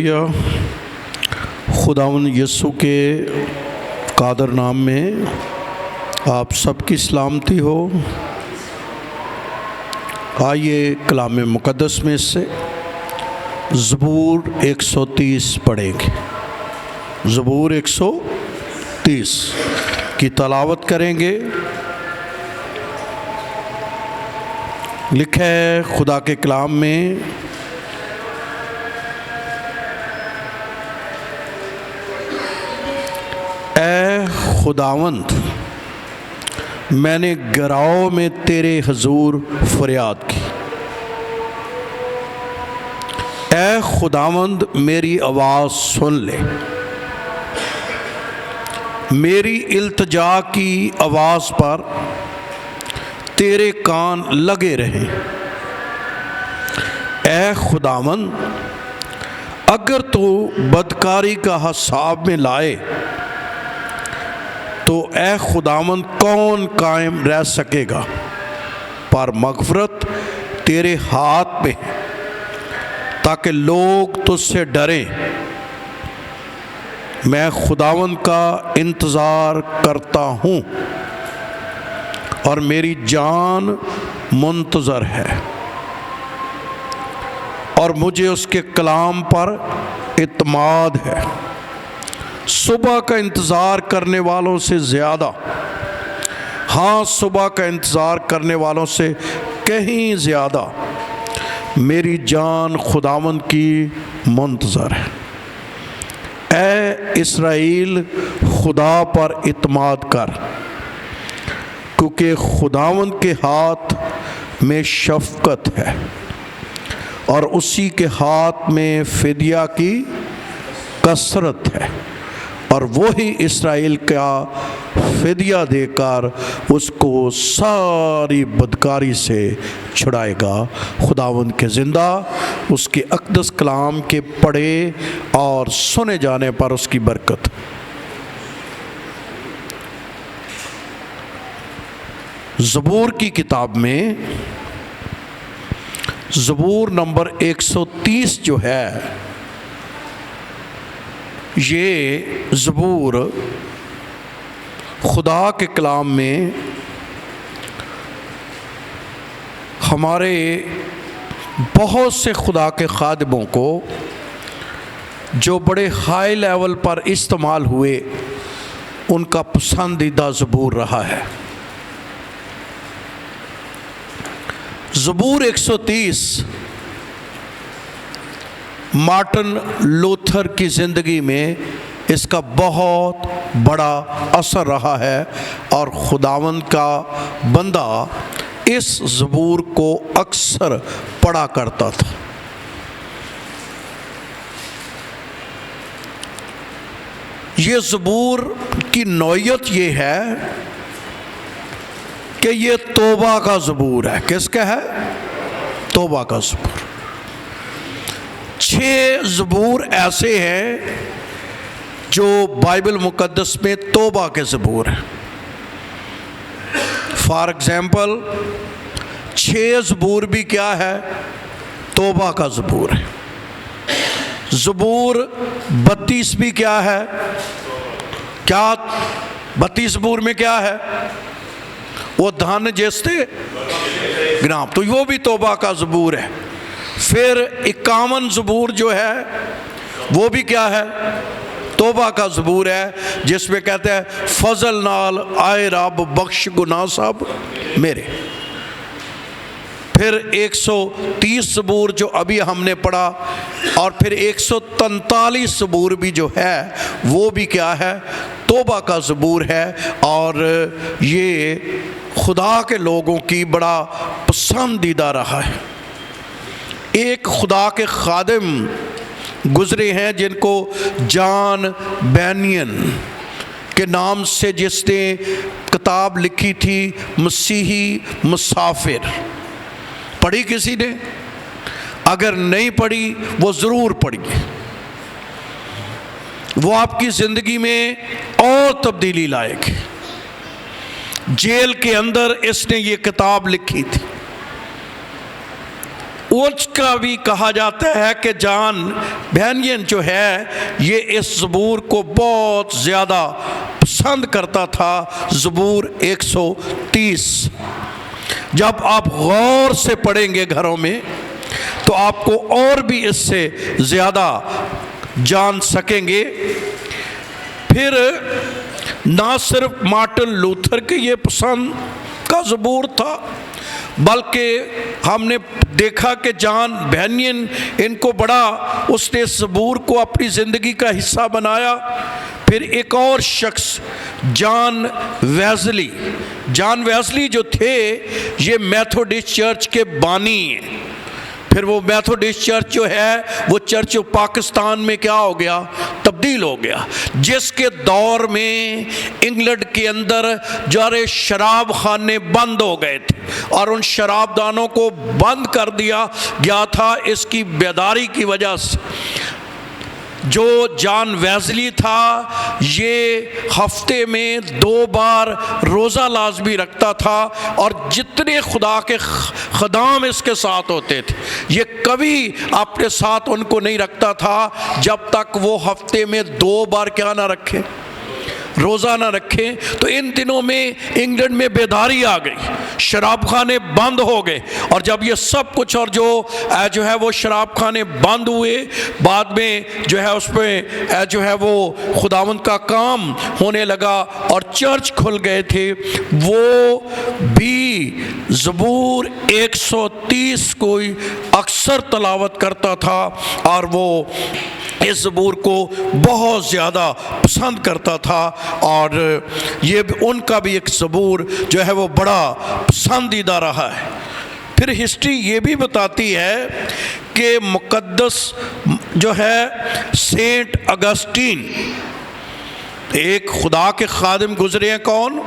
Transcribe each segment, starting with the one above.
یا خداوند یسوع کے قادر نام میں آپ سب کی سلامتی ہو۔ آئیے کلام مقدس میں سے زبور 130 پڑھیں گے۔ زبور 130 کی تلاوت کریں گے۔ لکھا ہے خدا کے کلام میں، اے خداوند میں نے گراؤ میں تیرے حضور فریاد کی۔ اے خداوند میری آواز سن لے، میری التجا کی آواز پر تیرے کان لگے رہیں۔ اے خداوند اگر تو بدکاری کا حساب میں لائے تو اے خداوند کون قائم رہ سکے گا؟ پر مغفرت تیرے ہاتھ میں ہے تاکہ لوگ تجھ سے ڈریں۔ میں خداوند کا انتظار کرتا ہوں اور میری جان منتظر ہے، اور مجھے اس کے کلام پر اعتماد ہے۔ صبح کا انتظار کرنے والوں سے زیادہ، ہاں صبح کا انتظار کرنے والوں سے کہیں زیادہ میری جان خداوند کی منتظر ہے۔ اے اسرائیل خدا پر اعتماد کر، کیونکہ خداوند کے ہاتھ میں شفقت ہے اور اسی کے ہاتھ میں فدیہ کی کثرت ہے، اور وہی اسرائیل کا فدیہ دے کر اس کو ساری بدکاری سے چھڑائے گا۔ خداوند کے زندہ اس کے اقدس کلام کے پڑھے اور سنے جانے پر اس کی برکت۔ زبور کی کتاب میں زبور نمبر 130 جو ہے، یہ زبور خدا کے کلام میں ہمارے بہت سے خدا کے خادموں کو جو بڑے ہائی لیول پر استعمال ہوئے، ان کا پسندیدہ زبور رہا ہے۔ زبور 130 مارٹن لوتھر کی زندگی میں اس کا بہت بڑا اثر رہا ہے، اور خداوند کا بندہ اس زبور کو اکثر پڑھا کرتا تھا۔ یہ زبور کی نوعیت یہ ہے کہ یہ توبہ کا زبور ہے۔ کس کا ہے؟ توبہ کا زبور۔ 6 زبور ایسے ہیں جو بائبل مقدس میں توبہ کے زبور ہیں۔ فار ایگزامپل 6 زبور بھی کیا ہے؟ توبہ کا زبور ہے۔ زبور 32 بھی کیا ہے؟ کیا 32 زبور میں کیا ہے؟ وہ دھن جیستے گرام، تو وہ بھی توبہ کا زبور ہے۔ پھر 51 زبور جو ہے وہ بھی کیا ہے؟ توبہ کا زبور ہے، جس میں کہتے ہیں فضل نال آئے رب بخش گناہ سب میرے۔ پھر 130 زبور جو ابھی ہم نے پڑھا، اور پھر 143 زبور بھی جو ہے وہ بھی کیا ہے؟ توبہ کا زبور ہے، اور یہ خدا کے لوگوں کی بڑا پسندیدہ رہا ہے۔ ایک خدا کے خادم گزرے ہیں جن کو جان بینین کے نام سے، جس نے کتاب لکھی تھی مسیحی مسافر۔ پڑھی کسی نے؟ اگر نہیں پڑھی وہ ضرور پڑھیے، وہ آپ کی زندگی میں اور تبدیلی لائے گی۔ جیل کے اندر اس نے یہ کتاب لکھی تھی، اس کا بھی کہا جاتا ہے کہ جان بینین جو ہے یہ اس زبور کو بہت زیادہ پسند کرتا تھا، زبور 130۔ جب آپ غور سے پڑھیں گے گھروں میں تو آپ کو اور بھی اس سے زیادہ جان سکیں گے۔ پھر نہ صرف مارٹن لوتھر کے یہ پسند کا زبور تھا، بلکہ ہم نے دیکھا کہ جان بینین ان کو بڑا، اس نے زبور کو اپنی زندگی کا حصہ بنایا۔ پھر ایک اور شخص جان ویزلی جو تھے یہ میتھوڈسٹ چرچ کے بانی ہیں۔ پھر وہ میتھوڈسٹ چرچ جو ہے وہ چرچ پاکستان میں کیا ہو گیا؟ تبدیل ہو گیا، جس کے دور میں انگلینڈ کے اندر جارے شراب خانے بند ہو گئے تھے اور ان شراب دانوں کو بند کر دیا گیا تھا اس کی بیداری کی وجہ سے۔ جو جان ویزلی تھا یہ ہفتے میں 2 بار روزہ لازمی رکھتا تھا، اور جتنے خدا کے خدام اس کے ساتھ ہوتے تھے یہ کبھی اپنے ساتھ ان کو نہیں رکھتا تھا جب تک وہ ہفتے میں 2 بار کیا نہ رکھے، روزہ نہ رکھیں۔ تو ان دنوں میں انگلینڈ میں بیداری آ گئی، شراب خانے بند ہو گئے، اور جب یہ سب کچھ اور جو ہے وہ شراب خانے بند ہوئے، بعد میں جو ہے اس پہ جو ہے وہ خداوند کا کام ہونے لگا اور چرچ کھل گئے تھے۔ وہ بھی زبور 130 کو اکثر تلاوت کرتا تھا اور وہ اس زبور کو بہت زیادہ پسند کرتا تھا، اور یہ ان کا بھی ایک زبور جو ہے وہ بڑا پسندیدہ رہا ہے۔ پھر ہسٹری یہ بھی بتاتی ہے کہ مقدس جو ہے سینٹ اگسٹین، ایک خدا کے خادم گزرے ہیں، کون؟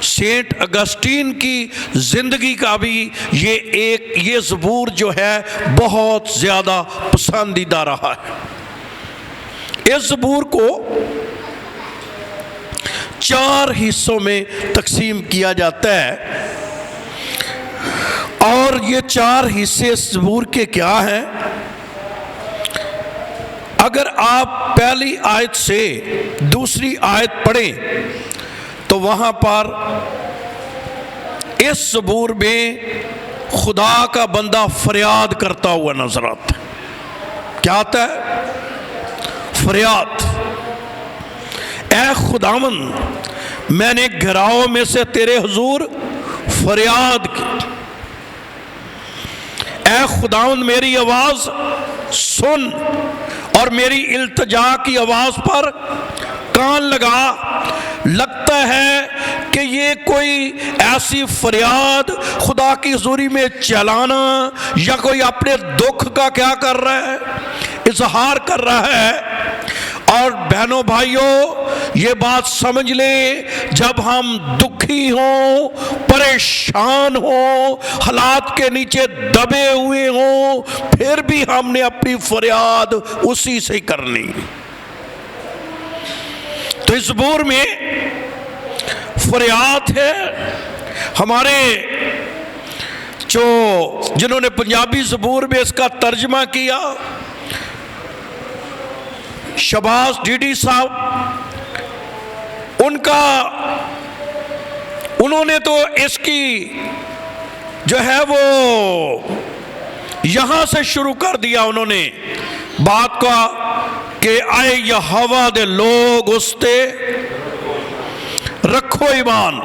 سینٹ اگسٹین کی زندگی کا بھی یہ زبور جو ہے بہت زیادہ پسندیدہ رہا ہے۔ اس زبور کو 4 حصوں میں تقسیم کیا جاتا ہے، اور یہ 4 حصے اس زبور کے کیا ہیں؟ اگر آپ پہلی آیت سے دوسری آیت پڑھیں تو وہاں پر اس زبور میں خدا کا بندہ فریاد کرتا ہوا نظر آتا ہے۔ کیا آتا ہے؟ فریاد۔ اے خداوند میں نے گھراؤں میں سے تیرے حضور فریاد کی، اے خداوند میری آواز سن اور میری التجا کی آواز پر کان لگا۔ لگتا ہے کہ یہ کوئی ایسی فریاد خدا کی حضوری میں چلانا یا کوئی اپنے دکھ کا کیا کر رہا ہے؟ اظہار کر رہا ہے۔ اور بہنوں بھائیوں یہ بات سمجھ لیں، جب ہم دکھی ہوں، پریشان ہوں، حالات کے نیچے دبے ہوئے ہوں، پھر بھی ہم نے اپنی فریاد اسی سے کرنی۔ تو اس زبور میں فریاد ہے۔ ہمارے جنہوں نے پنجابی زبور میں اس کا ترجمہ کیا، شباز ڈیڈی صاحب، انہوں نے تو اس کی جو ہے وہ یہاں سے شروع کر دیا انہوں نے بات کا کہ آئے یہوہ دے لوگ اس تے رکھو ایمان،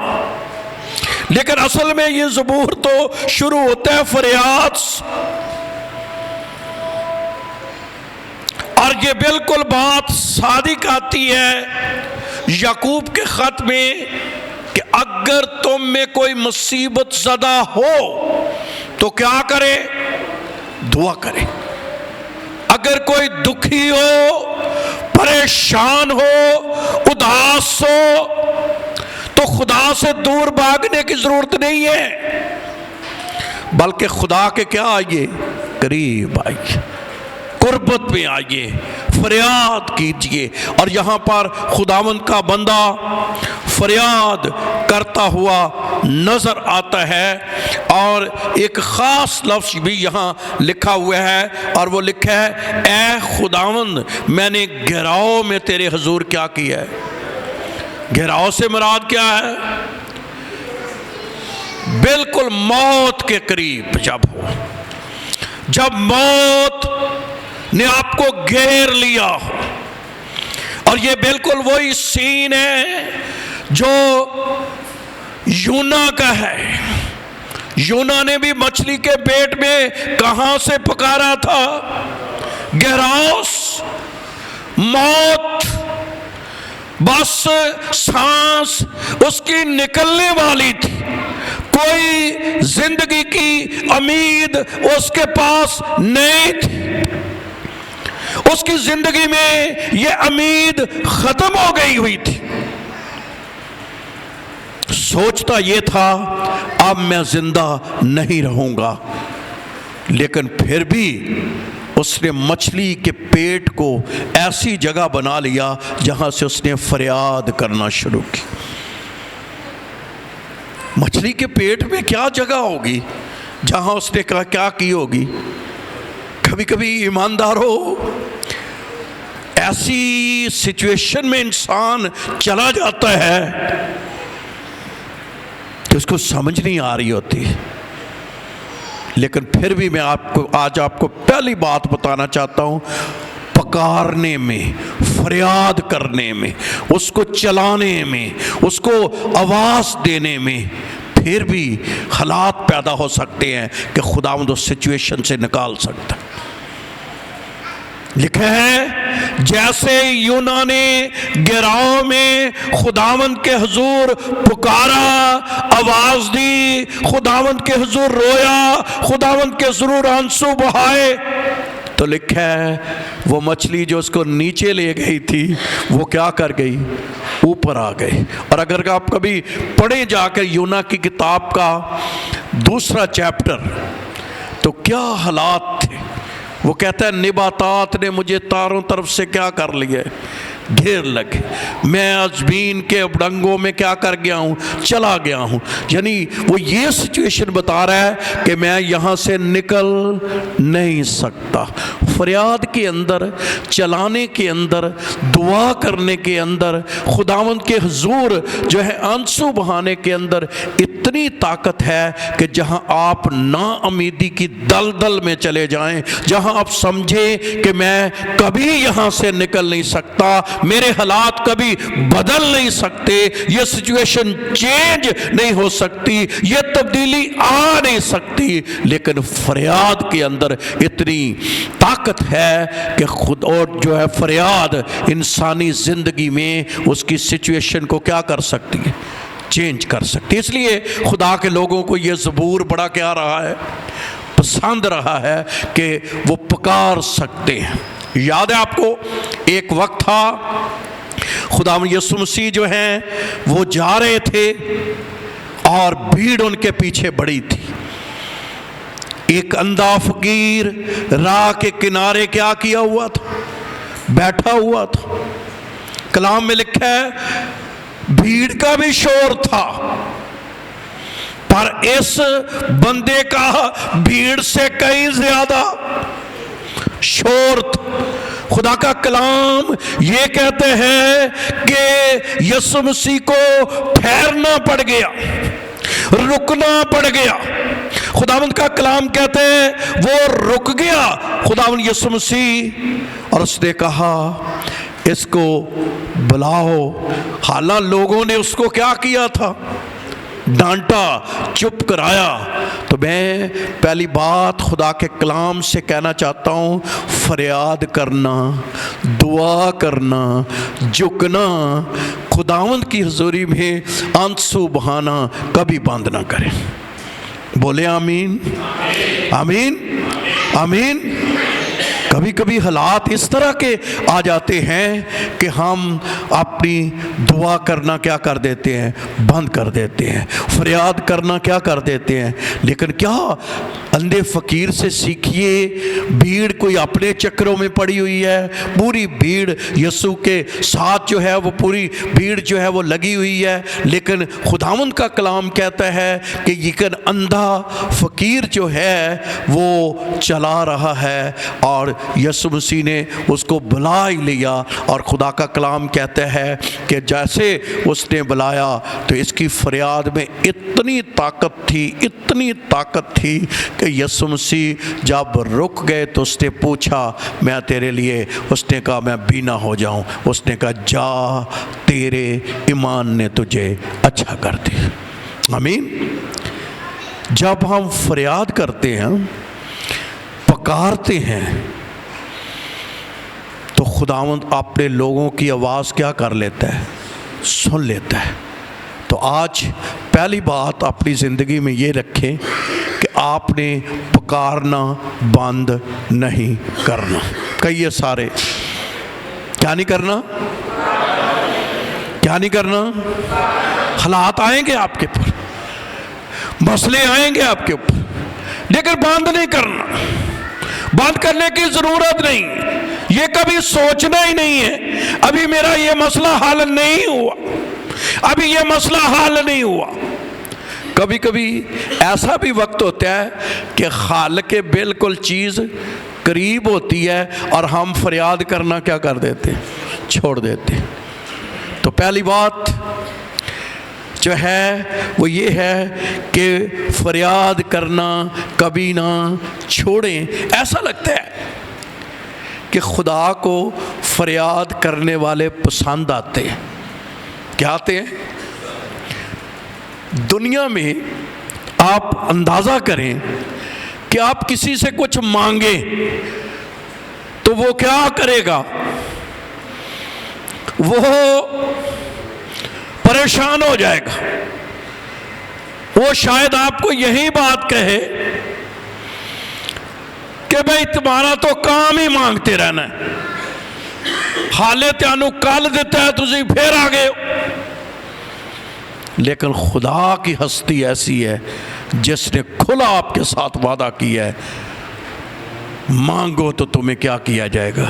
لیکن اصل میں یہ زبور تو شروع ہوتا ہے فریاد سے، اور یہ بالکل بات صادق آتی ہے یعقوب کے خط میں کہ اگر تم میں کوئی مصیبت زدہ ہو تو کیا کرے؟ دعا کرے۔ اگر کوئی دکھی ہو، پریشان ہو، اداس ہو تو خدا سے دور بھاگنے کی ضرورت نہیں ہے، بلکہ خدا کے کیا آئیے؟ قریب آئیے۔ قربت میں آئیے، فریاد کیجئے۔ اور یہاں پر خداوند کا بندہ فریاد کرتا ہوا نظر آتا ہے، اور ایک خاص لفظ بھی یہاں لکھا ہوا ہے، اور وہ لکھا ہے اے خداوند میں نے گھراؤ میں تیرے حضور کیا کیا ہے۔ گھراؤ سے مراد کیا ہے؟ بالکل موت کے قریب جب ہو، جب موت نے آپ کو گھیر لیا ہو۔ اور یہ بالکل وہی سین ہے جو یونا کا ہے۔ یونا نے بھی مچھلی کے پیٹ میں کہاں سے پکارا تھا؟ گہراؤس، موت، بس سانس اس کی نکلنے والی تھی، کوئی زندگی کی امید اس کے پاس نہیں تھی، اس کی زندگی میں یہ امید ختم ہو گئی ہوئی تھی۔ سوچتا یہ تھا اب میں زندہ نہیں رہوں گا، لیکن پھر بھی اس نے مچھلی کے پیٹ کو ایسی جگہ بنا لیا جہاں سے اس نے فریاد کرنا شروع کی۔ مچھلی کے پیٹ میں کیا جگہ ہوگی جہاں اس نے کہا کیا کی ہوگی؟ کبھی کبھی ایماندار ہو، ایسی سچویشن میں انسان چلا جاتا ہے کہ اس کو سمجھ نہیں آ رہی ہوتی، لیکن پھر بھی میں آج آپ کو پہلی بات بتانا چاہتا ہوں، پکارنے میں، فریاد کرنے میں، اس کو چلانے میں، اس کو آواز دینے میں پھر بھی حالات پیدا ہو سکتے ہیں کہ خداوند اس سچویشن سے نکال سکتا ہے۔ لکھا ہے جیسے یونا نے گراؤں میں خداوند کے حضور پکارا، آواز دی، خداوند کے حضور رویا، خداوند کے ضرور آنسو بہائے، تو لکھا ہے وہ مچھلی جو اس کو نیچے لے گئی تھی وہ کیا کر گئی؟ اوپر آ گئی۔ اور اگر آپ کبھی پڑھیں جا کر یونا کی کتاب کا 2 چیپٹر تو کیا حالات تھے۔ وہ کہتا ہے نباتات نے مجھے تاروں طرف سے کیا کر لیا، گھیر لگے، میں زمین کے ڈنگوں میں کیا کر گیا ہوں، چلا گیا ہوں۔ یعنی وہ یہ سچویشن بتا رہا ہے کہ میں یہاں سے نکل نہیں سکتا۔ فریاد کے اندر، چلانے کے اندر، دعا کرنے کے اندر، خداوند کے حضور جو ہے آنسو بہانے کے اندر اتنی طاقت ہے کہ جہاں آپ نا امیدی کی دلدل میں چلے جائیں، جہاں آپ سمجھیں کہ میں کبھی یہاں سے نکل نہیں سکتا، میرے حالات کبھی بدل نہیں سکتے، یہ سچویشن چینج نہیں ہو سکتی، یہ تبدیلی آ نہیں سکتی، لیکن فریاد کے اندر اتنی طاقت ہے کہ خود اور جو ہے فریاد انسانی زندگی میں اس کی سچویشن کو کیا کر سکتی ہے، چینج کر سکتی ہے۔ اس لیے خدا کے لوگوں کو یہ زبور بڑا کیا رہا ہے، پسند رہا ہے کہ وہ پکار سکتے ہیں۔ یاد ہے آپ کو ایک وقت تھا خداوند یسوع مسیح جو ہیں وہ جا رہے تھے اور بھیڑ ان کے پیچھے بڑی تھی۔ ایک اندھا فقیر راہ کے کنارے کیا کیا ہوا تھا، بیٹھا ہوا تھا۔ کلام میں لکھا ہے بھیڑ کا بھی شور تھا، پر اس بندے کا بھیڑ سے کہیں زیادہ شور تھا۔ خدا کا کلام یہ کہتے ہیں کہ یسوع مسیح کو ٹھہرنا پڑ گیا، رکنا پڑ گیا۔ خداوند کا کلام کہتے ہیں وہ رک گیا خداوند یسوع مسیح، اور اس نے کہا اس کو بلاؤ۔ حالانکہ لوگوں نے اس کو کیا کیا تھا، ڈانٹا، چپ کرایا۔ تو میں پہلی بات خدا کے کلام سے کہنا چاہتا ہوں، فریاد کرنا، دعا کرنا، جھکنا، خداوند کی حضوری میں آنسو بہانا کبھی بند نہ کریں۔ بولے آمین، آمین، آمین۔ کبھی کبھی حالات اس طرح کے آ جاتے ہیں کہ ہم اپنی دعا کرنا کیا کر دیتے ہیں؟ بند کر دیتے ہیں، فریاد کرنا کیا کر دیتے ہیں۔ لیکن کیا اندھے فقیر سے سیکھیے، بھیڑ کوئی اپنے چکروں میں پڑی ہوئی ہے، پوری بھیڑ یسوع کے ساتھ جو ہے وہ پوری بھیڑ جو ہے وہ لگی ہوئی ہے، لیکن خداوند کا کلام کہتا ہے کہ لیکن اندھا فقیر جو ہے وہ چلا رہا ہے، اور یسوع مسیح نے اس کو بلا ہی لیا، اور خدا کا کلام کہتا ہے کہ جیسے اس نے بلایا تو اس کی فریاد میں اتنی طاقت تھی، اتنی طاقت تھی کہ یسوع مسیح جب رک گئے تو اس نے پوچھا میں تیرے لیے، اس نے کہا میں بینا ہو جاؤں، اس نے کہا جا تیرے ایمان نے تجھے اچھا کر دیا۔ آمین۔ جب ہم فریاد کرتے ہیں، پکارتے ہیں، تو خداوند اپنے لوگوں کی آواز کیا کر لیتا ہے؟ سن لیتا ہے۔ تو آج پہلی بات اپنی زندگی میں یہ رکھیں کہ آپ نے پکارنا بند نہیں کرنا۔ کہیے سارے، کیا نہیں کرنا؟ کیا نہیں کرنا؟ حالات آئیں گے آپ کے اوپر، مسئلے آئیں گے آپ کے اوپر، لیکن بند نہیں کرنا۔ بند کرنے کی ضرورت نہیں، یہ کبھی سوچنا ہی نہیں ہے ابھی میرا یہ مسئلہ حل نہیں ہوا، ابھی یہ مسئلہ حل نہیں ہوا۔ کبھی کبھی ایسا بھی وقت ہوتا ہے کہ خالق بالکل چیز قریب ہوتی ہے اور ہم فریاد کرنا کیا کر دیتے ہیں؟ چھوڑ دیتے ہیں۔ تو پہلی بات جو ہے وہ یہ ہے کہ فریاد کرنا کبھی نہ چھوڑیں۔ ایسا لگتا ہے کہ خدا کو فریاد کرنے والے پسند آتے ہیں۔ کیا آتے ہیں؟ دنیا میں آپ اندازہ کریں کہ آپ کسی سے کچھ مانگیں تو وہ کیا کرے گا؟ وہ پریشان ہو جائے گا۔ وہ شاید آپ کو یہی بات کہے کہ بھئی تمہارا تو کام ہی مانگتے رہنا ہے، حالے تیانو کل دیتا ہے تسی پھر آگے ہو۔ لیکن خدا کی ہستی ایسی ہے جس نے کھلا آپ کے ساتھ وعدہ کیا ہے، مانگو تو تمہیں کیا کیا جائے گا؟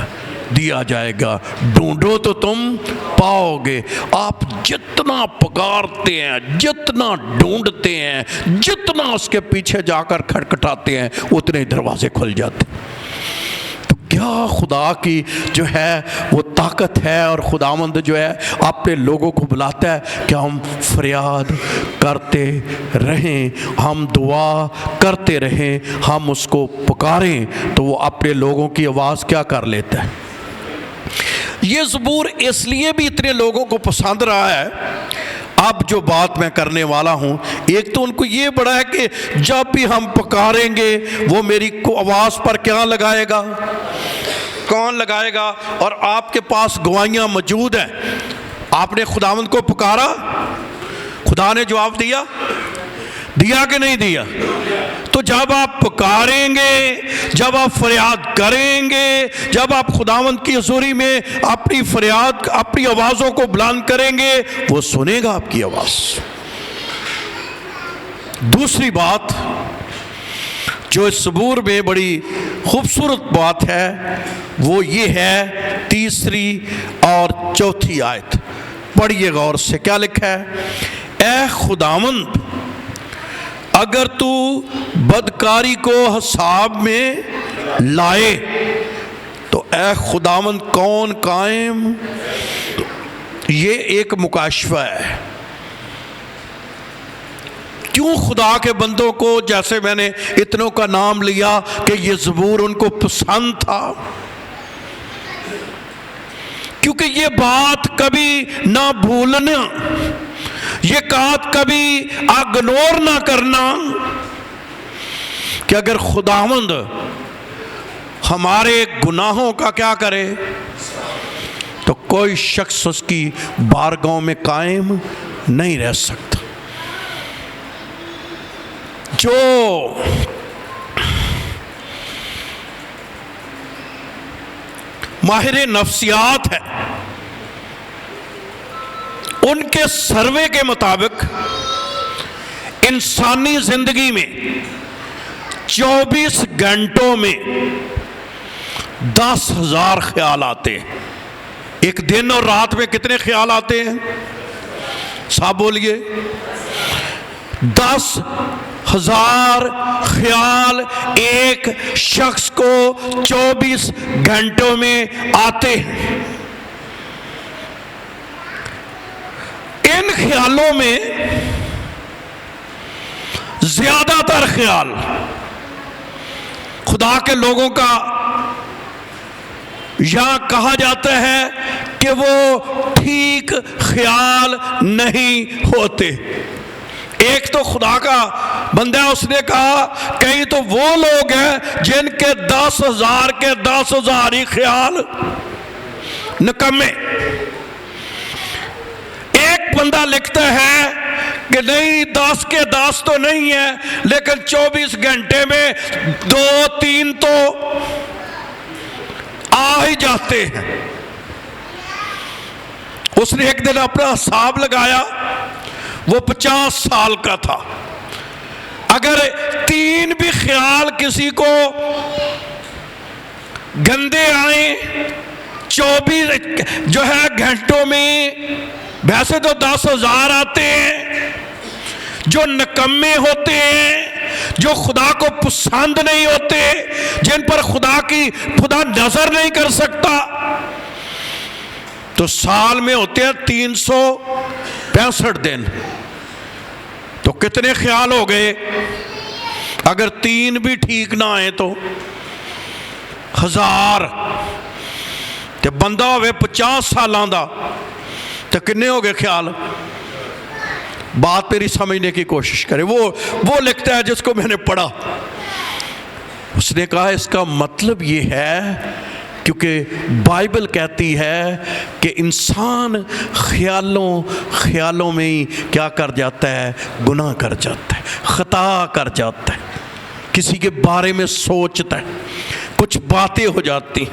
دیا جائے گا، ڈھونڈو تو تم پاؤ گے۔ آپ جتنا پکارتے ہیں، جتنا ڈھونڈتے ہیں، جتنا اس کے پیچھے جا کر کھٹکھٹاتے ہیں، اتنے ہی دروازے کھل جاتے ہیں۔ تو کیا خدا کی جو ہے وہ طاقت ہے، اور خداوند جو ہے اپنے لوگوں کو بلاتا ہے کہ ہم فریاد کرتے رہیں، ہم دعا کرتے رہیں، ہم اس کو پکاریں تو وہ اپنے لوگوں کی آواز کیا کر لیتا ہے۔ یہ زبور اس لیے بھی اتنے لوگوں کو پسند رہا ہے۔ اب جو بات میں کرنے والا ہوں، ایک تو ان کو یہ بڑا ہے کہ جب بھی ہم پکاریں گے وہ میری آواز پر کیا لگائے گا؟ کون لگائے گا؟ اور آپ کے پاس گواہیاں موجود ہیں۔ آپ نے خداوند کو پکارا، خدا نے جواب دیا کہ نہیں دیا؟ تو جب آپ پکاریں گے، جب آپ فریاد کریں گے، جب آپ خداوند کی حضوری میں اپنی فریاد، اپنی آوازوں کو بلند کریں گے، وہ سنے گا آپ کی آواز۔ دوسری بات جو اس زبور میں بڑی خوبصورت بات ہے وہ یہ ہے، تیسری اور چوتھی آیت پڑھیے غور سے، کیا لکھا ہے؟ اے خداوند، اگر تو بدکاری کو حساب میں لائے تو اے خداوند کون قائم؟ یہ ایک مکاشفہ ہے۔ کیوں خدا کے بندوں کو، جیسے میں نے اتنوں کا نام لیا کہ یہ زبور ان کو پسند تھا، کیونکہ یہ بات کبھی نہ بھولنا، یہ بات کبھی اگنور نہ کرنا کہ اگر خداوند ہمارے گناہوں کا کیا کرے تو کوئی شخص اس کی بارگاہ میں قائم نہیں رہ سکتا۔ جو ماہر نفسیات ہے ان کے سروے کے مطابق انسانی زندگی میں 24 گھنٹوں میں 10,000 خیال آتے ہیں۔ ایک دن اور رات میں کتنے خیال آتے ہیں؟ صاحب بولیے۔ 10,000 خیال ایک شخص کو 24 گھنٹوں میں آتے ہیں۔ ان خیالوں میں زیادہ تر خیال خدا کے لوگوں کا یا کہا جاتا ہے کہ وہ ٹھیک خیال نہیں ہوتے۔ ایک تو خدا کا بندہ اس نے کہا کہیں تو وہ لوگ ہیں جن کے 10,000 کے 10,000 ہی خیال نکمے۔ ایک بندہ لکھتا ہے کہ نہیں 10 کے 10 تو نہیں ہے، لیکن 24 گھنٹے میں 2-3 تو آ ہی جاتے ہیں۔ اس نے ایک دن اپنا حساب لگایا، وہ 50 سال کا تھا۔ اگر 3 بھی خیال کسی کو گندے آئیں 24 جو ہے گھنٹوں میں، ویسے تو 10,000 آتے ہیں، جو نکمے ہوتے ہیں، جو خدا کو پسند نہیں ہوتے، جن پر خدا نظر نہیں کر سکتا، تو سال میں ہوتے ہیں 365 دن۔ تو کتنے خیال ہو گئے؟ اگر 3 بھی ٹھیک نہ آئے تو 1000۔ تو بندہ ہوئے 50 سالاں دا تو کتنے ہو گئے خیال؟ بات میری سمجھنے کی کوشش کرے۔ وہ لکھتا ہے جس کو میں نے پڑھا، اس نے کہا اس کا مطلب یہ ہے، کیونکہ بائبل کہتی ہے کہ انسان خیالوں میں ہی کیا کر جاتا ہے؟ گناہ کر جاتا ہے، خطا کر جاتا ہے، کسی کے بارے میں سوچتا ہے، کچھ باتیں ہو جاتی،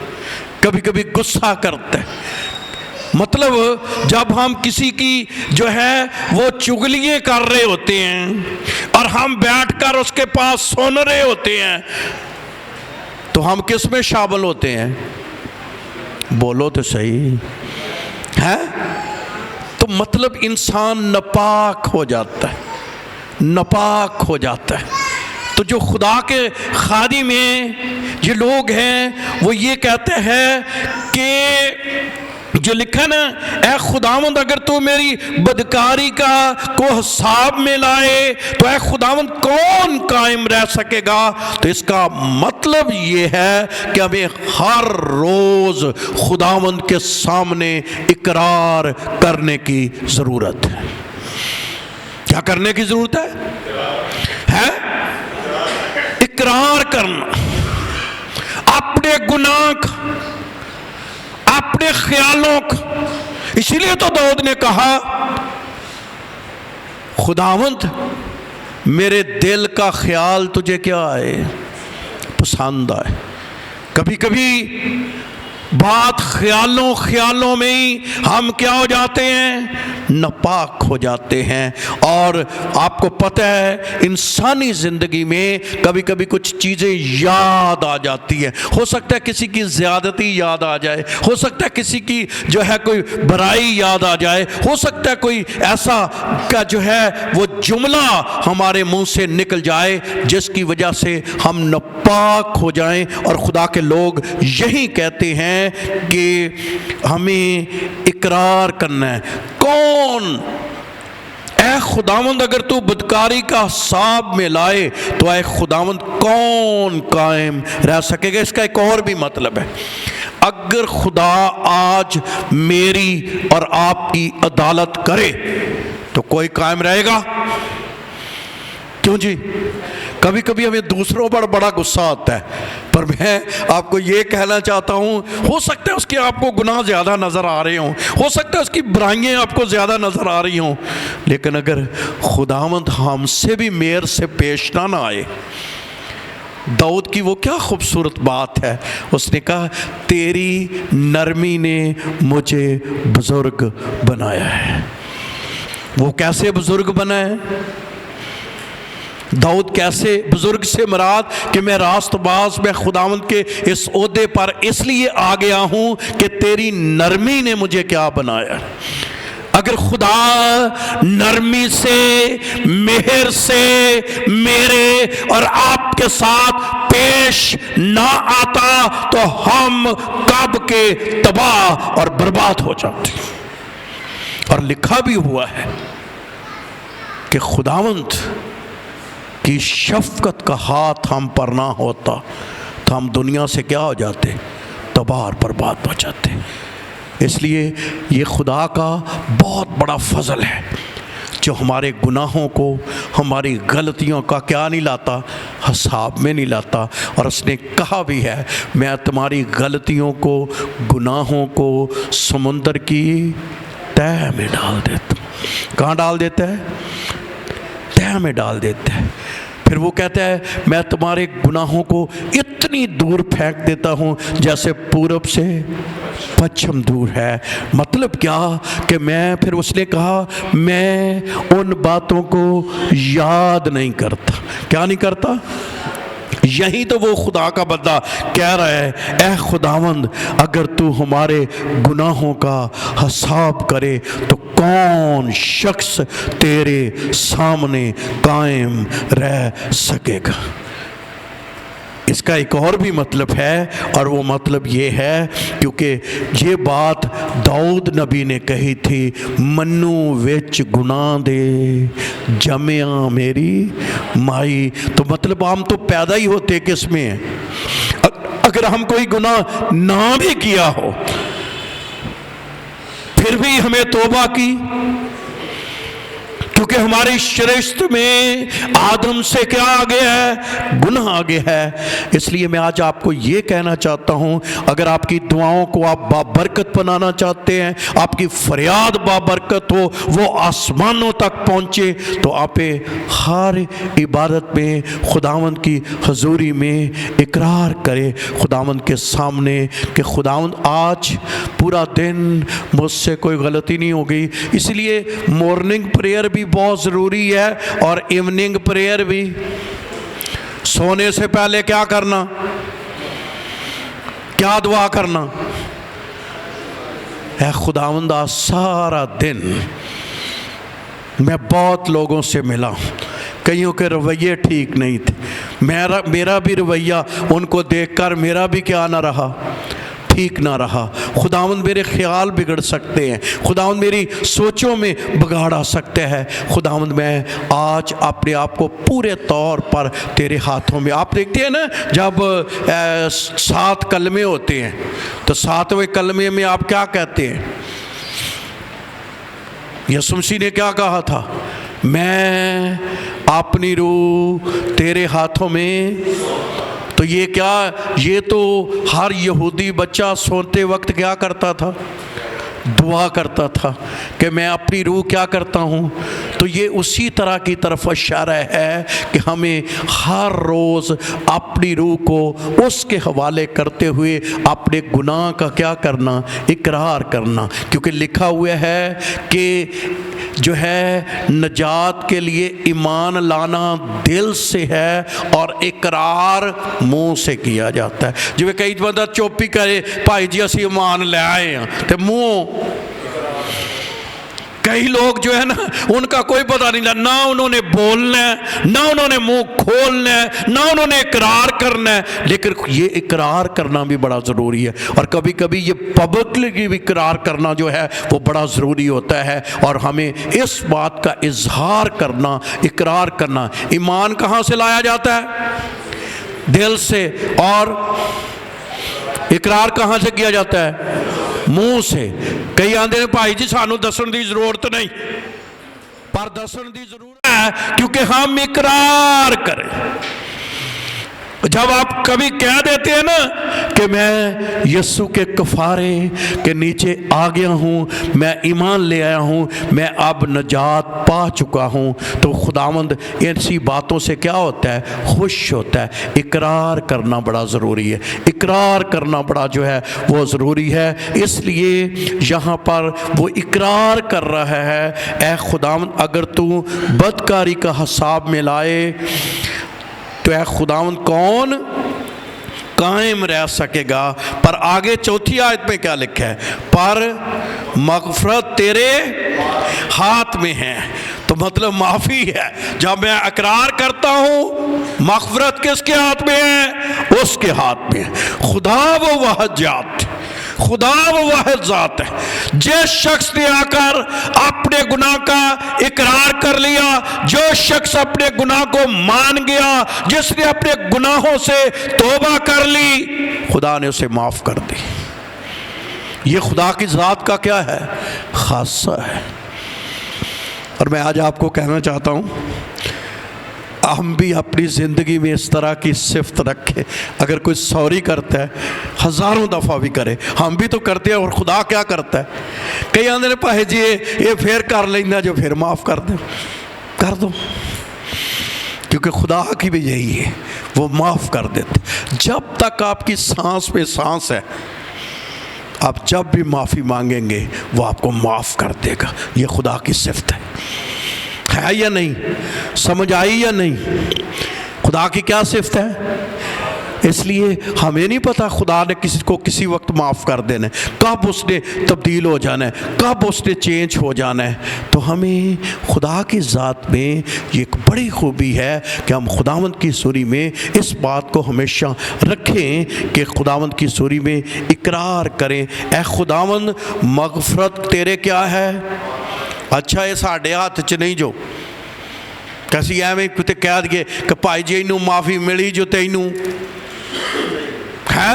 کبھی کبھی غصہ کرتا ہے۔ مطلب جب ہم کسی کی جو ہے وہ چغلیاں کر رہے ہوتے ہیں اور ہم بیٹھ کر اس کے پاس سن رہے ہوتے ہیں، تو ہم کس میں شامل ہوتے ہیں؟ بولو تو صحیح ہے۔ تو مطلب انسان ناپاک ہو جاتا ہے، ناپاک ہو جاتا ہے۔ تو جو خدا کے خادم ہیں، یہ لوگ ہیں، وہ یہ کہتے ہیں کہ جو لکھا نا، اے خداوند اگر تو میری بدکاری کا کو حساب میں لائے تو اے خداوند کون قائم رہ سکے گا؟ تو اس کا مطلب یہ ہے کہ ہمیں ہر روز خداوند کے سامنے اقرار کرنے کی ضرورت ہے۔ کیا کرنے کی ضرورت ہے؟ اقرار کرنا اپنے گناہ کا، اپنے خیالوں کا۔ اسی لیے تو داؤد نے کہا خداوند میرے دل کا خیال تجھے کیا آئے؟ پسند آئے۔ کبھی کبھی بات خیالوں میں ہی ہم کیا ہو جاتے ہیں؟ ناپاک ہو جاتے ہیں۔ اور آپ کو پتہ ہے انسانی زندگی میں کبھی کبھی کچھ چیزیں یاد آ جاتی ہیں۔ ہو سکتا ہے کسی کی زیادتی یاد آ جائے، ہو سکتا ہے کسی کی جو ہے کوئی برائی یاد آ جائے، ہو سکتا ہے کوئی ایسا کا جو ہے وہ جملہ ہمارے منہ سے نکل جائے جس کی وجہ سے ہم ناپاک ہو جائیں۔ اور خدا کے لوگ یہی کہتے ہیں کہ ہمیں اقرار کرنا ہے۔ کون؟ اے خداوند اگر تو بدکاری کا حساب میں لائے تو اے خداوند کون قائم رہ سکے گا؟ اس کا ایک اور بھی مطلب ہے، اگر خدا آج میری اور آپ کی عدالت کرے تو کوئی قائم رہے گا؟ کیوں جی؟ کبھی کبھی ہمیں دوسروں پر بڑا غصہ آتا ہے، پر میں آپ کو یہ کہنا چاہتا ہوں، ہو سکتا ہے اس کے آپ کو گناہ زیادہ نظر آ رہے ہوں، ہو سکتا ہے اس کی برائیاں آپ کو زیادہ نظر آ رہی ہوں، لیکن اگر خداوند ہم سے بھی مہر سے پیش نہ آئے۔ داؤد کی وہ کیا خوبصورت بات ہے، اس نے کہا تیری نرمی نے مجھے بزرگ بنایا ہے۔ وہ کیسے بزرگ بنا ہے؟ داؤد کیسے بزرگ سے مراد کہ میں راست باز، میں خداوند کے اس عہدے پر اس لیے آ گیا ہوں کہ تیری نرمی نے مجھے کیا بنایا۔ اگر خدا نرمی سے، مہر سے میرے اور آپ کے ساتھ پیش نہ آتا تو ہم کب کے تباہ اور برباد ہو جاتے۔ اور لکھا بھی ہوا ہے کہ خداوند کی شفقت کا ہاتھ ہم پر نہ ہوتا تو ہم دنیا سے کیا ہو جاتے؟ تباہ اور برباد ہو جاتے۔ اس لیے یہ خدا کا بہت بڑا فضل ہے جو ہمارے گناہوں کو، ہماری غلطیوں کا کیا نہیں لاتا؟ حساب میں نہیں لاتا۔ اور اس نے کہا بھی ہے میں تمہاری غلطیوں کو، گناہوں کو سمندر کی تہہ میں ڈال دیتا ہوں۔ کہاں ڈال دیتا ہے؟ تہہ میں ڈال دیتا ہے۔ پھر وہ کہتا ہے میں تمہارے گناہوں کو اتنی دور پھینک دیتا ہوں جیسے پورب سے پچھم دور ہے۔ مطلب کیا کہ پھر اس نے کہا میں ان باتوں کو یاد نہیں کرتا۔ کیا نہیں کرتا؟ یہی تو وہ خدا کا بندہ کہہ رہا ہے اے خداوند اگر تو ہمارے گناہوں کا حساب کرے تو کون شخص تیرے سامنے قائم رہ سکے گا۔ اس کا ایک اور بھی مطلب ہے، اور وہ مطلب یہ ہے کیونکہ یہ بات داؤد نبی نے کہی تھی منو وچ گناہ دے جمعیاں میری مائی۔ تو مطلب ہم تو پیدا ہی ہوتے کس میں ہیں؟ اگر ہم کوئی گناہ نہ بھی کیا ہو پھر بھی ہمیں توبہ کی، کیونکہ ہماری شرشت میں آدم سے کیا آگے ہے؟ گناہ آگے ہے۔ اس لیے میں آج آپ کو یہ کہنا چاہتا ہوں اگر آپ کی دعاؤں کو آپ بابرکت بنانا چاہتے ہیں، آپ کی فریاد بابرکت ہو، وہ آسمانوں تک پہنچے، تو آپ ہر عبادت میں خداوند کی حضوری میں اقرار کرے خداوند کے سامنے کہ خداوند آج پورا دن مجھ سے کوئی غلطی نہیں ہو گئی۔ اس لیے مارننگ پریئر بھی بہت ضروری ہے اور ایوننگ پریئر بھی۔ سونے سے پہلے کیا کرنا؟ کیا دعا کرنا؟ اے خداوند آج سارا دن میں بہت لوگوں سے ملا ہوں، کئیوں کے رویے ٹھیک نہیں تھے، میرا بھی رویہ ان کو دیکھ کر میرا بھی کیا نہ رہا؟ ٹھیک نہ رہا۔ خداوند میرے خیال بگڑ سکتے ہیں، خداوند میری سوچوں میں بگاڑ آ سکتے ہیں۔ خداوند میں آج اپنے آپ کو پورے طور پر تیرے ہاتھوں میں۔ آپ دیکھتے ہیں نا جب 7 کلمے ہوتے ہیں تو 7ویں کلمے میں آپ کیا کہتے ہیں؟ یسوع مسیح نے کیا کہا تھا؟ میں اپنی روح تیرے ہاتھوں میں۔ تو یہ کیا، یہ تو ہر یہودی بچہ سوتے وقت کیا کرتا تھا؟ دعا کرتا تھا کہ میں اپنی روح کیا کرتا ہوں۔ تو یہ اسی طرح کی طرف اشارہ ہے کہ ہمیں ہر روز اپنی روح کو اس کے حوالے کرتے ہوئے اپنے گناہ کا کیا کرنا؟ اقرار کرنا، کیونکہ لکھا ہوا ہے کہ جو ہے نجات کے لیے ایمان لانا دل سے ہے اور اقرار منہ سے کیا جاتا ہے۔ جو کئی بندہ چوپی کرے بھائی جی اسی ایمان لے آئے ہیں تو منہ، کئی لوگ جو ہے نا ان کا کوئی پتہ نہیں، نہ انہوں نے بولنا ہے، نہ انہوں نے منہ کھولنا ہے، نہ انہوں نے اقرار کرنا ہے۔ لیکن یہ اقرار کرنا بھی بڑا ضروری ہے، اور کبھی کبھی یہ پبلکلی بھی اقرار کرنا جو ہے وہ بڑا ضروری ہوتا ہے، اور ہمیں اس بات کا اظہار کرنا، اقرار کرنا۔ ایمان کہاں سے لایا جاتا ہے؟ دل سے۔ اور اقرار کہاں سے کیا جاتا ہے؟ منہ سے۔ کئی آندے ہیں بھائی جی سانو دسن دی ضرورت نہیں، پر دسن دی ضرورت ہے کیونکہ ہم اقرار کریں۔ جب آپ کبھی کہہ دیتے ہیں نا کہ میں یسوع کے کفارے کے نیچے آ گیا ہوں، میں ایمان لے آیا ہوں، میں اب نجات پا چکا ہوں، تو خداوند ایسی باتوں سے کیا ہوتا ہے؟ خوش ہوتا ہے۔ اقرار کرنا بڑا ضروری ہے، اقرار کرنا بڑا جو ہے وہ ضروری ہے۔ اس لیے یہاں پر وہ اقرار کر رہا ہے، اے خداوند اگر تو بدکاری کا حساب میں لائے تو اے خداوند کون قائم رہ سکے گا؟ پر آگے چوتھی آیت میں کیا لکھا ہے؟ پر مغفرت تیرے ہاتھ میں ہے۔ تو مطلب معافی ہے۔ جب میں اقرار کرتا ہوں، مغفرت کس کے ہاتھ میں ہے؟ اس کے ہاتھ میں ہے۔ خدا وہ واحد ذات، خدا وہ واحد ذات ہے۔ جس شخص نے آ کر اپنے گناہ کا اقرار کر لیا، جو شخص اپنے گناہ کو مان گیا، جس نے اپنے گناہوں سے توبہ کر لی، خدا نے اسے معاف کر دی۔ یہ خدا کی ذات کا کیا ہے؟ خاصہ ہے۔ اور میں آج آپ کو کہنا چاہتا ہوں، ہم بھی اپنی زندگی میں اس طرح کی صفت رکھیں۔ اگر کوئی سوری کرتا ہے، ہزاروں دفعہ بھی کرے، ہم بھی تو کرتے ہیں، اور خدا کیا کرتا ہے؟ کئی آندے نے پاہے جی یہ پھر کر لینا جو پھر معاف کر دیں، کر دو، کیونکہ خدا کی بھی یہی ہے، وہ معاف کر دیتے۔ جب تک آپ کی سانس میں سانس ہے، آپ جب بھی معافی مانگیں گے وہ آپ کو معاف کر دے گا۔ یہ خدا کی صفت ہے یا نہیں؟ سمجھ آئی یا نہیں؟ خدا کی کیا صفت ہے؟ اس لیے ہمیں نہیں پتا خدا نے کسی کو کسی وقت معاف کر دینا ہے، کب اس نے تبدیل ہو جانا ہے، کب اس نے چینج ہو جانا ہے۔ تو ہمیں خدا کی ذات میں یہ ایک بڑی خوبی ہے کہ ہم خداوند کی حضوری میں اس بات کو ہمیشہ رکھیں کہ خداوند کی حضوری میں اقرار کریں، اے خداوند مغفرت تیرے کیا ہے؟ اچھا یہ ساڑھے ہاتھ چ نہیں جو کسی ایویں کتے کہہ دیے کہ پائی جی انہوں معافی ملی جو تینوں ہے،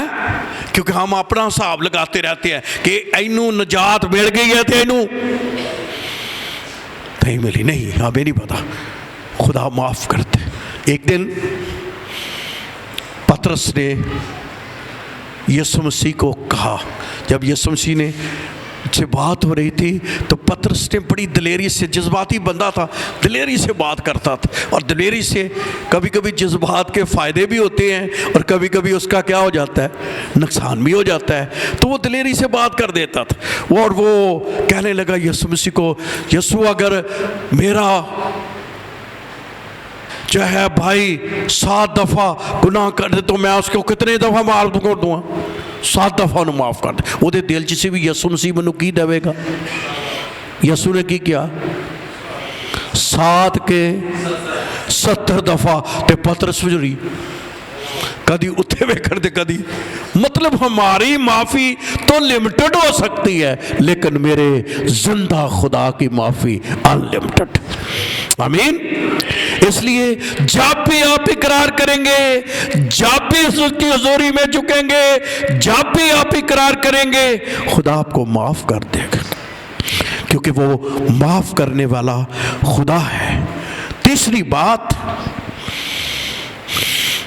کیونکہ ہم اپنا حساب لگاتے رہتے ہیں کہ اینوں نجات مل گئی ہے تو اینوں نہیں ملی۔ نہیں، ہمیں نہیں پتا، خدا معاف کرتے۔ ایک دن پطرس نے یسوع مسیح کو کہا، جب یسوع مسیح نے سے بات ہو رہی تھی تو پطرس نے بڑی دلیری سے، جذباتی بندہ تھا، دلیری سے بات کرتا تھا، اور دلیری سے کبھی کبھی جذبات کے فائدے بھی ہوتے ہیں اور کبھی کبھی اس کا کیا ہو جاتا ہے؟ نقصان بھی ہو جاتا ہے۔ تو وہ دلیری سے بات کر دیتا تھا، اور وہ کہنے لگا یسوع مسیح کو، یسوع اگر میرا جو ہے بھائی 7 دفعہ گناہ کر دے تو میں اس کو کتنے دفعہ معاف کر دوں گا؟ 7 دفعہ انہوں معاف کر دے۔ وہ دل چی بھی یسوع مسیح منو کی دے گا؟ یسوع نے کی کیا؟ 7 کے 70 دفعہ تے پطرس وجری کدی اتھے وے کر دے کدی۔ مطلب ہماری معافی تو لمٹڈ ہو سکتی ہے، لیکن میرے زندہ خدا کی معافی انلمٹڈ۔ آمین۔ اس لیے جب بھی آپ اقرار کریں گے، جب بھی اس کی حضوری میں جھکیں گے، جب بھی آپ اقرار کریں گے، خدا آپ کو معاف کر دے گا، کیونکہ وہ معاف کرنے والا خدا ہے۔ تیسری بات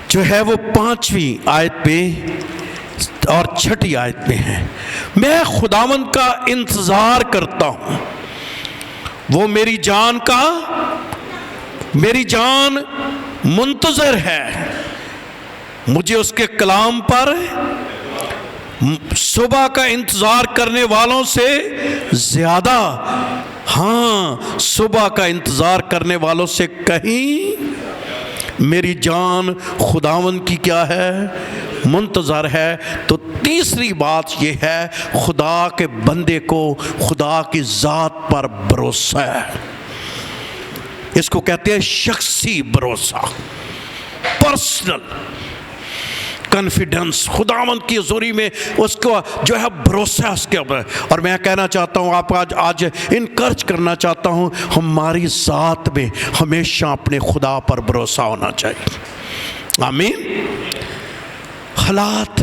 جو ہے وہ 5ویں آیت میں اور 6ٹھی آیت میں ہے، میں خداوند کا انتظار کرتا ہوں، وہ میری جان منتظر ہے، مجھے اس کے کلام پر صبح کا انتظار کرنے والوں سے زیادہ، ہاں صبح کا انتظار کرنے والوں سے کہیں میری جان خداوند کی کیا ہے؟ منتظر ہے۔ تو تیسری بات یہ ہے، خدا کے بندے کو خدا کی ذات پر بھروسہ ہے۔ اس کو کہتے ہیں شخصی بھروسہ، پرسنل کانفیڈنس۔ خداوند کی حضوری میں اس کو جو ہے بھروسہ اس کے اوپر۔ اور میں کہنا چاہتا ہوں، آپ آج انکرج کرنا چاہتا ہوں، ہماری ذات میں ہمیشہ اپنے خدا پر بھروسہ ہونا چاہیے۔ آمین۔ حالات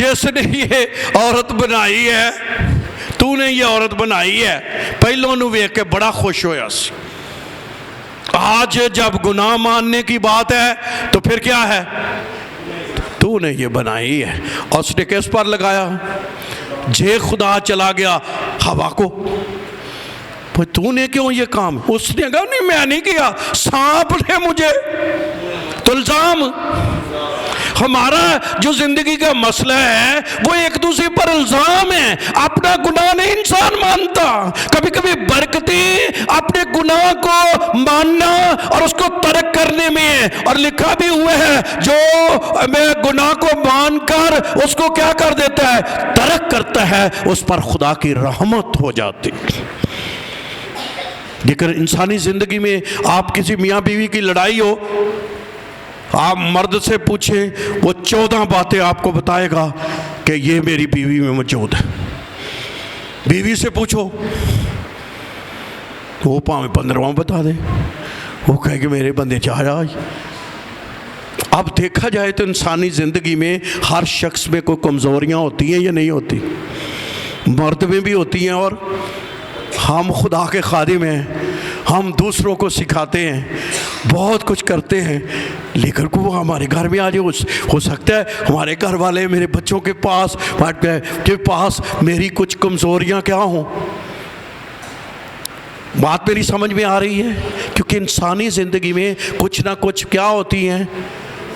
جس نے یہ عورت بنائی ہے، تو نے یہ عورت بنائی ہے، پہلوں نو ویکھ کے بڑا خوش ہویا سی، آج جب گناہ ماننے کی بات ہے تو پھر کیا ہے؟ تو نے یہ بنائی ہے۔ اور اس نے کس پر لگایا؟ جے خدا چلا گیا ہوا کو، تو نے کیوں یہ کام؟ اس نے کہا نہیں میں نہیں کیا، سانپ نے مجھے۔ تو الزام، ہمارا جو زندگی کا مسئلہ ہے وہ ایک دوسرے پر الزام ہے، اپنا گناہ نہیں انسان مانتا۔ کبھی کبھی برکتی اپنے گناہ کو ماننا اور اس کو ترک کرنے میں ہے، اور لکھا بھی ہوا ہے جو میں گناہ کو مان کر اس کو کیا کر دیتا ہے؟ ترک کرتا ہے، اس پر خدا کی رحمت ہو جاتی۔ لیکن انسانی زندگی میں آپ کسی میاں بیوی کی لڑائی ہو، آپ مرد سے پوچھیں وہ 14 باتیں آپ کو بتائے گا کہ یہ میری بیوی میں موجود ہے۔ بیوی سے پوچھو وہ 15واں بتا دے، وہ کہے کہ میرے بندے چاہ رہا ہے۔ اب دیکھا جائے تو انسانی زندگی میں ہر شخص میں کوئی کمزوریاں ہوتی ہیں یا نہیں ہوتی؟ مرد میں بھی ہوتی ہیں، اور ہم خدا کے خادم ہیں، ہم دوسروں کو سکھاتے ہیں، بہت کچھ کرتے ہیں، لیکن وہ ہمارے گھر میں آ جائے، ہو سکتا ہے ہمارے گھر والے، میرے بچوں کے پاس میری کچھ کمزوریاں کیا ہوں۔ بات میری سمجھ میں آ رہی ہے؟ کیونکہ انسانی زندگی میں کچھ نہ کچھ کیا ہوتی ہیں؟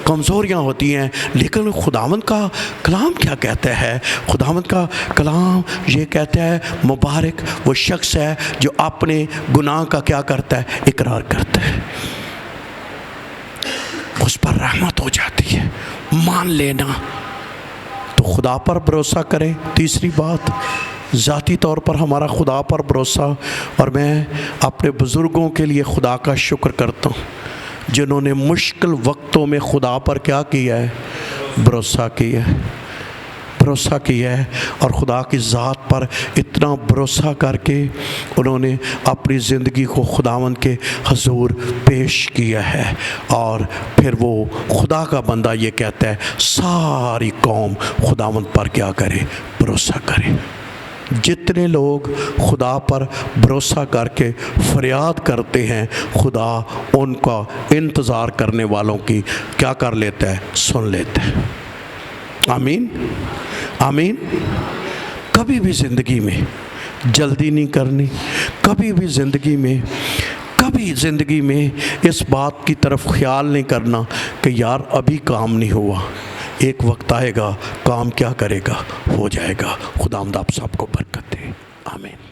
کمزوریاں ہوتی ہیں۔ لیکن خداوند کا کلام کیا کہتا ہے؟ خداوند کا کلام یہ کہتا ہے مبارک وہ شخص ہے جو اپنے گناہ کا کیا کرتا ہے؟ اقرار کرتا ہے، اس پر رحمت ہو جاتی ہے۔ مان لینا، تو خدا پر بھروسہ کریں۔ تیسری بات، ذاتی طور پر ہمارا خدا پر بھروسہ، اور میں اپنے بزرگوں کے لیے خدا کا شکر کرتا ہوں جنہوں نے مشکل وقتوں میں خدا پر کیا کیا ہے؟ بھروسہ کیا ہے، بھروسہ کیا ہے، اور خدا کی ذات پر اتنا بھروسہ کر کے انہوں نے اپنی زندگی کو خداوند کے حضور پیش کیا ہے، اور پھر وہ خدا کا بندہ یہ کہتا ہے ساری قوم خداوند پر کیا کرے؟ بھروسہ کرے۔ جتنے لوگ خدا پر بھروسہ کر کے فریاد کرتے ہیں، خدا ان کا انتظار کرنے والوں کی کیا کر لیتا ہے؟ سن لیتا ہے۔ آمین، آمین۔ کبھی بھی زندگی میں جلدی نہیں کرنی، کبھی زندگی میں اس بات کی طرف خیال نہیں کرنا کہ یار ابھی کام نہیں ہوا، ایک وقت آئے گا کام کیا کرے گا؟ ہو جائے گا۔ خداوند آپ سب کو برکت دے، آمین۔